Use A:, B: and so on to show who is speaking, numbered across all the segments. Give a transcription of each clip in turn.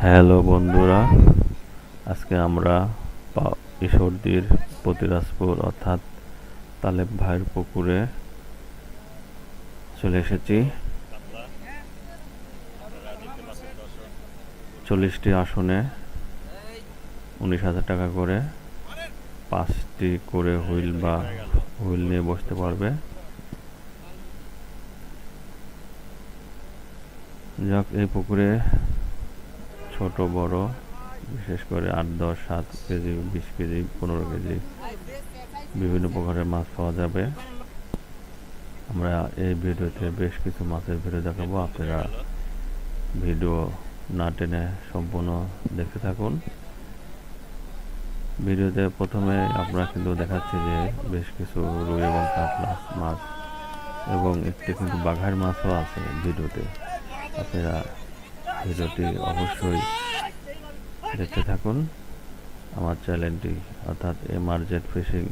A: Hello বন্ধুরা, আজকে আমরা ঈশ্বরদীর পতিরাজপুর অর্থাৎ তালেব ভাইয়ের পুকুরে চলে এসেছি। 40টি আসনে 19,000 টাকা করে, 5টি করে হুইল নিয়ে বসতে পারবে। যাক, এই পুকুরে ছোট বড় বিশেষ করে 8, 10, 7 কেজি, 20 কেজি, 15 কেজি বিভিন্ন প্রকারের মাছ পাওয়া যাবে। আমরা এই ভিডিওতে বেশ কিছু মাছের ভিডিও দেখাবো, আপনারা ভিডিও না টেনে সম্পূর্ণ দেখতে থাকুন। ভিডিওতে প্রথমে আপনারা কিন্তু দেখাচ্ছি যে বেশ কিছু রুই এবং কাতলা মাছ এবং একটি কিন্তু বাঘার মাছও আছে ভিডিওতে। আপনারা ভিডিওটি অবশ্যই দেখতে থাকুন। আমার চ্যানেলটি অর্থাৎ MRZ ফিশিং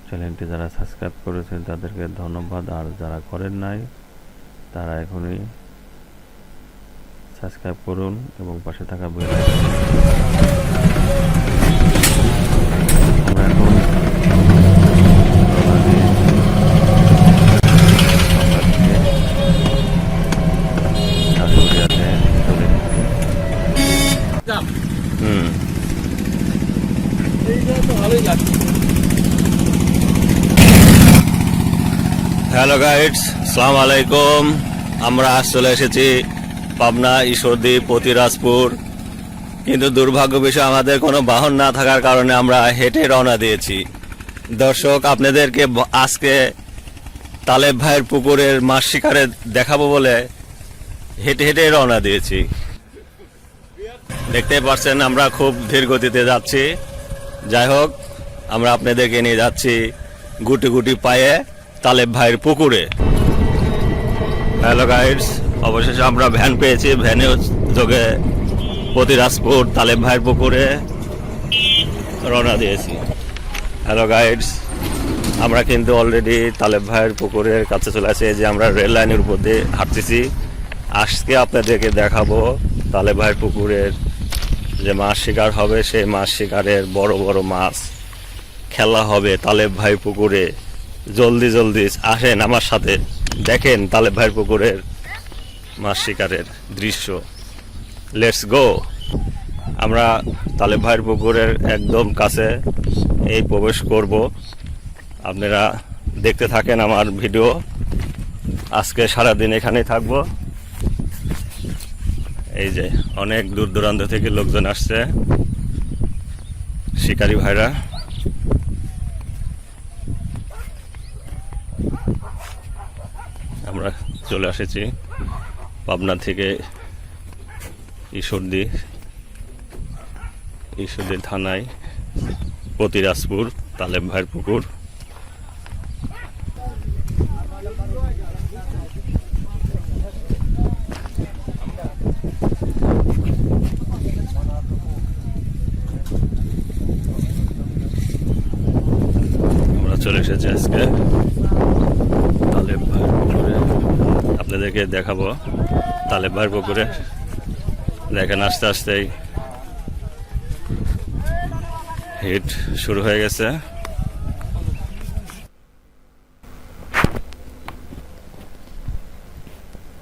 A: চ্যানেলটি যারা সাবস্ক্রাইব করেছেন তাদেরকে ধন্যবাদ, আর যারা করেন নাই তারা এখনই সাবস্ক্রাইব করুন এবং পাশে থাকা বেল
B: হ্যালো গাইডস, আসসালামু আলাইকুম। আমরা চলে এসেছি পাবনা ঈশ্বরদী পতিরাজপুর, কিন্তু দুর্ভাগ্য বিষয় আমাদের কোনো বাহন না থাকার কারণে আমরা হেঁটে রওনা দিয়েছি। দর্শক, আপনাদেরকে আজকে তালেব ভাইয়ের পুকুরের মাছ শিকারে দেখাবো বলে হেঁটে হেঁটে রওনা দিয়েছি। দেখতে পাচ্ছেন আমরা খুব ধীর গতিতে যাচ্ছি। যাই হোক, আমরা আপনাদেরকে নিয়ে যাচ্ছি গুটি গুটি পায়ে তালেব ভাইয়ের পুকুরে। হ্যালো গাইডস, অবশেষে আমরা ভ্যান পেয়েছি। ভ্যানে যোগে পতিরাজপুর তালেব ভাইয়ের পুকুরে রওনা দিয়েছি। হ্যালো গাইডস, আমরা কিন্তু অলরেডি তালেব ভাইয়ের পুকুরের কাছে চলে আসি। যে আমরা রেল লাইনের উপর দিয়ে হাঁটতেছি। আজকে আপনাদেরকে দেখাবো তালেব ভাইয়ের পুকুরের যে মাছ শিকার হবে, সেই মাছ শিকারের বড় বড় মাছ খেলা হবে তালেব ভাই পুকুরে। জলদি জলদি আসেন আমার সাথে, দেখেন তালেব ভাইয়ের পুকুরের মাছ শিকারের দৃশ্য। Let's go. আমরা তালেব ভাইয়ের পুকুরের একদম কাছে এই প্রবেশ করব। আপনারা দেখতে থাকেন আমার ভিডিও। আজকে সারাদিন এখানেই থাকবো। এই যে অনেক দূর দূরান্ত থেকে লোকজন আসছে, শিকারী ভাইরা। আমরা চলে এসেছি পাবনা থেকে ঈশ্বরদী থানায় পতিরাজপুর তালেব ভাইয়ের পুকুর। আমরা চলে এসেছি আজকে তালেব ভাইয়ের পুকুরে। আপনাদেরকে দেখাবো তালেব ভাইয়ের পুকুরে। দেখেন আস্তে আস্তেই হিট শুরু হয়ে গেছে।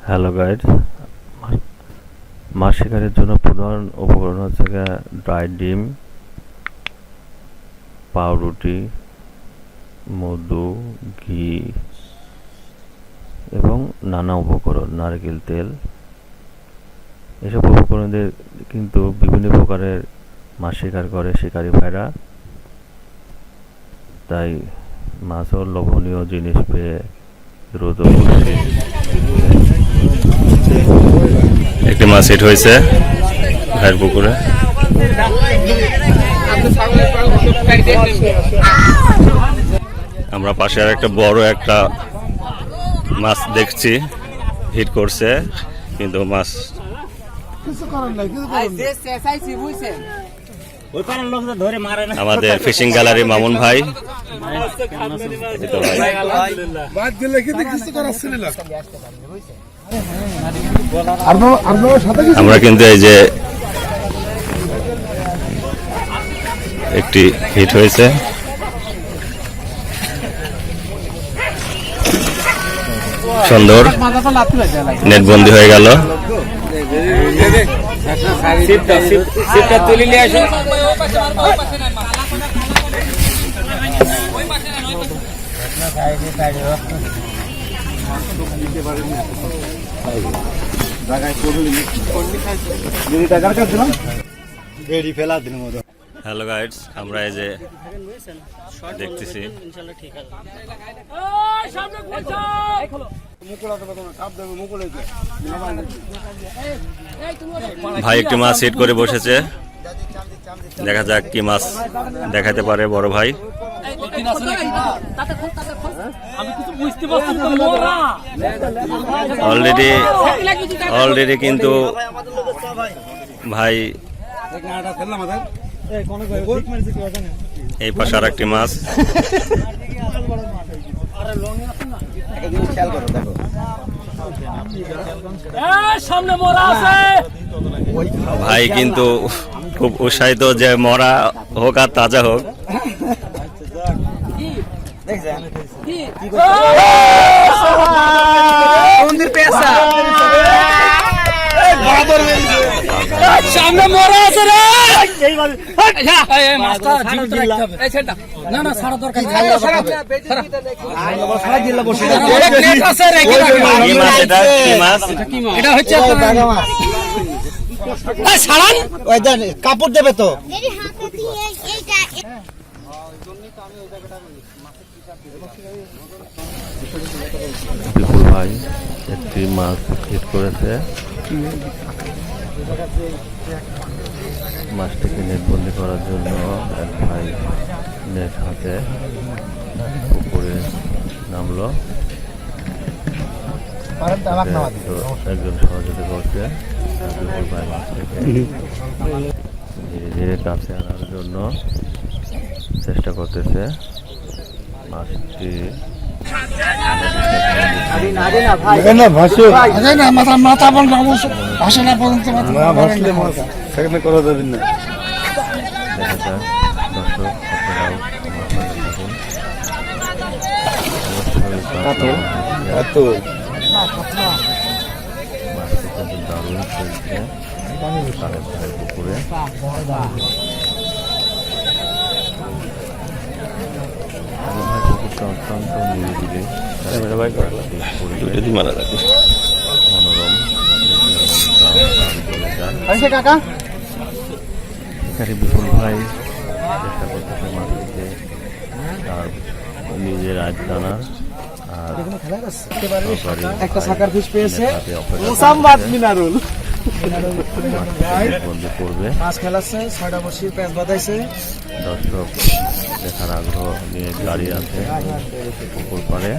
A: হ্যালো গাইড, মাছ শিকারের জন্য প্রধান উপকরণ হচ্ছে ড্রাই ডিম, পাউরুটি, মধু, ঘি এবং নানা উপকরণ, নারকেল তেল। এসব উপকরণদের কিন্তু বিভিন্ন প্রকারের মাছ শিকার করে শিকারী ভাইরা। তাই মাছও লোভনীয় জিনিস পেয়ে দ্রুত
B: একটি মাছ হিট হয়েছে ভাইয়ের পুকুরে। আমরা পাশে আর একটা বড় একটা মাছ দেখছি হিট করছে, কিন্তু মাছ আমাদের ফিশিং গ্যালারি মামুন ভাই। আমরা কিন্তু এই যে একটি হিট হয়েছে, সুন্দর নেটবন্দি হয়ে গেল। হ্যালো গাইডস, আমরা এই যে দেখতেছি ভাই একটি মাছ হিট করে বসেছে। দেখা যাক কি মাছ দেখাতে পারে বড় ভাই। অলরেডি কিন্তু ভাই এই পাশে আর একটি মাছ। ভাই কিন্তু খুব উৎসাহিত যে মরা হোক আর তাজা হোক।
C: সামনে মরা আছে রে। কাপড় দেবে তো।
A: বিপুল ভাই একটি মাছ হিট করেছে। মাছটিকে নেটবন্দি করার জন্য এক ভাই নেট হাতে পুকুরে নামলো। একজন সহযোগিতা করছে। বিপুল ভাই মাছটিকে ধীরে ধীরে কাছে আনার জন্য চেষ্টা করতেছে। মাছটি দারুণ চলছে পুকুরে। পুকুরটা অত্যন্ত নিরিবিলি, মনোরম। এখানে বিপুল ভাই চেষ্টা করতেছে মাছটিকে তার নিজের আয় টানা আর
C: একটা সাকার ফিশ পেয়েছে।
A: বন্দি করবে।
C: মাছ খেলাচ্ছে, 6টা বসি প্যাঁচ বাঁধাইছে।
A: দর্শক দেখার আগ্রহ নিয়ে দাঁড়িয়ে আছে পুকুর পাড়ে।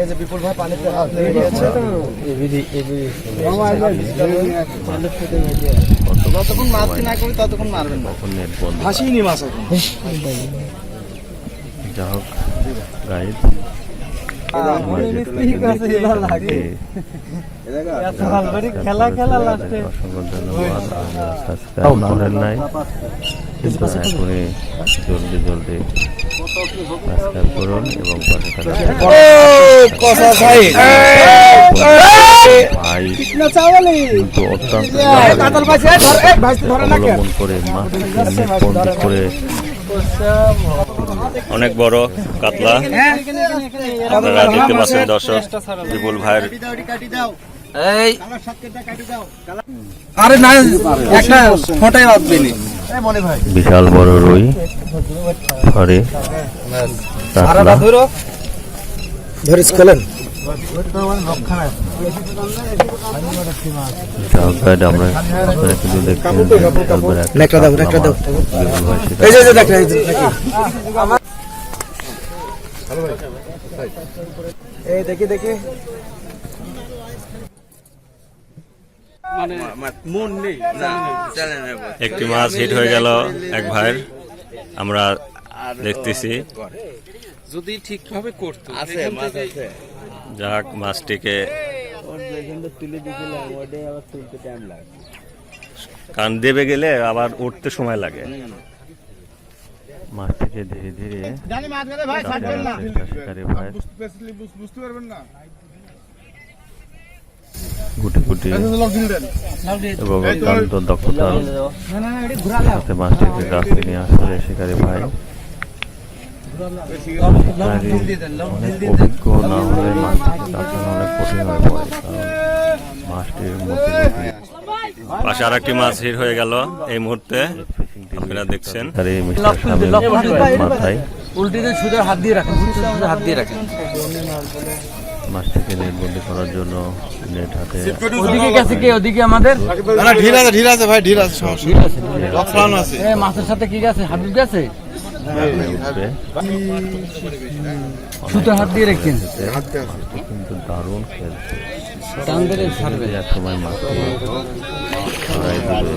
C: এই যে বিপুল ভাই পানিতে হাত লেগে গিয়েছে। যতক্ষণ মাছ না করি ততক্ষণ মারবেন না।
A: নেট বন্ধ
C: হাসিনি মাছ এখন।
A: যা হোক গাইড
C: খেলা খেলা লাস্টে
A: অসংখ্য ধন্যবাদ। সাবস্ক্রাইব করেন নাই কিন্তু এখনই জলদি সাবস্ক্রাইব করুন এবং পাশে থাকা ভাই কিন্তু অত্যন্ত অবলম্বন করে মাছটিকে নিবন্ধ করে
B: অনেক বড় কাতলা আপনারা দেখতে পাচ্ছেন দর্শক। বিপুল ভাইয়ের
C: আরে না একটা ফোঁটাই বাঁধবে নি।
A: বিশাল বড় রুই ঘরে কাতলা
C: ধরিস খেলেন।
A: আমরা আপনারা কিন্তু দেখছেন
C: দেখি দেখি
B: একটি মাছ হিট হয়ে গেল এক ভাইয়ের, আমরা দেখতেছি।
C: যদি ঠিকভাবে করতো
D: আছে মাছ আছে
B: যাক মাছটিকে
D: ওর যেখানে তুলে দিয়েছিলাম ওটাই আবার তুলতে টাইম লাগে
B: কান দেবে গেলে আবার উঠতে সময় লাগে।
A: মাছটিকে ধীরে ধীরে কাছে আনার চেষ্টা শিকারি ভাই। গুটি গুটি এবং অত্যন্ত দক্ষতার সাথে মাছটিকে কাছে নিয়ে আসলে শিকারি ভাই। অনেক অভিজ্ঞ না হলে মাছটিকে কাছে আনা অনেক কঠিন হয়ে পড়ে, কারণ মাছটির মতি
B: পাশে আর একটি মাছ হিট হয়ে গেল এই মুহূর্তে আপনারা দেখছেন।
A: আর এই মিস্টার শামিম মাথায়
C: উল্টিতে সুদের হাত দিয়ে রাখেন, সুদের হাত দিয়ে রাখেন।
A: মাছটিকে নেটবন্দি করার জন্য নেট হাতে
C: ওদিকে গেছে কে? ওদিকে আমাদের
D: ঢিল আছে ভাই ঢিল আছে সমস্যা আছে
C: মাছের সাথে কি গেছে? হাবিব গেছে,
A: উঠবে।
C: সুদের হাত দিয়ে রাখছেন।
A: মাছটি কিন্তু দারুণ খেলছে।
C: টান ধরে ছাড়বে।
A: এক সময় মাছটি ছড়াই দেবে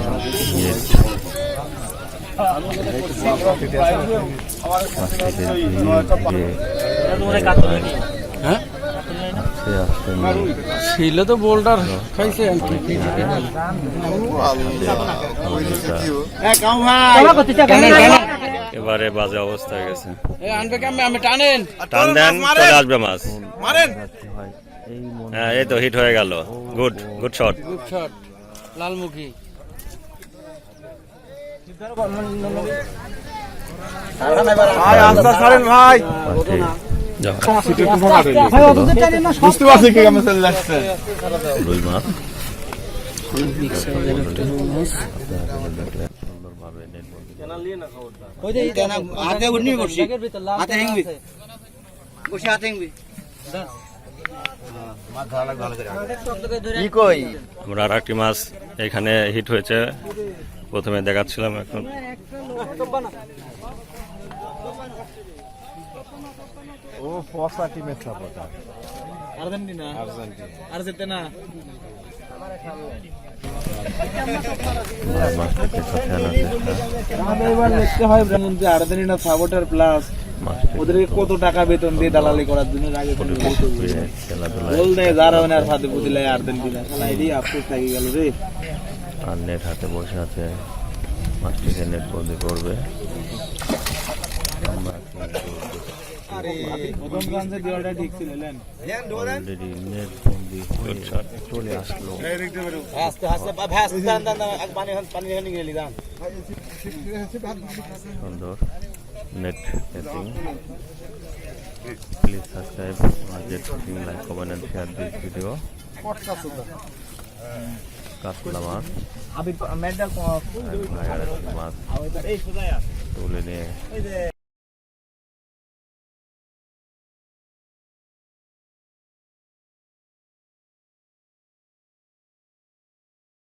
A: নেট। মাছটিকে ধীরে ধীরে
C: হ্যাঁ
A: আস্তে আস্তে নিয়ে
C: ছিল তো বোল্ডার খাইছে।
B: এবারে বাজে অবস্থা হয়ে গেছে।
C: আনবে কেমন? আমি টানেন,
B: টান দেন চলে আসবে মাছ।
A: যাচ্ছে হয় এই মনে
B: হ্যাঁ এই তো হিট হয়ে গেল। Good good shot.
C: Good shot, লালমুখী।
A: মাছটি
D: বুঝতে পারছি কি কেমন চলে যাচ্ছে
A: রুই মাছ সুন্দরভাবে নেটবন্দি
D: হাতে উঠনি বসি হাতে হেংবি বসে হাতে হেংবি কি কই
B: আমরা আর একটি মাছ এখানে হিট হয়েছে, প্রথমে দেখাচ্ছিলাম। এখন
D: ও ফসা টিমের সাপোর্টার
C: আর্জেন্টিনা, আর্জেন্টিনা।
A: মাছটিকে সাথে আনার চেষ্টা।
C: আমাদের এবার দেখতে হয় আর্জেন্টিনা সাপোর্টার প্লাস ওদেরকে কত টাকা বেতন দিয়ে দালালি করার জন্য আগে
A: খেলাধুলায়
C: গোল দেয় যারা আর ফাঁদে পুদিলে আর্জেন্টিনা। খেলা এটাই আফসোস থাকি গেল রে।
A: আর নেট হাতে বসে আছে, মাছটিকে নেট বন্দি করবে। আমরা
C: ঠিক ছিল
A: অলরেডি নেট বন্দি হয়ে চলে আসলো। সুন্দর net catching. Please subscribe jet fishing, like, comment and share this video. কাতলা মাছ ভাই আর মাছ তুলে নিয়ে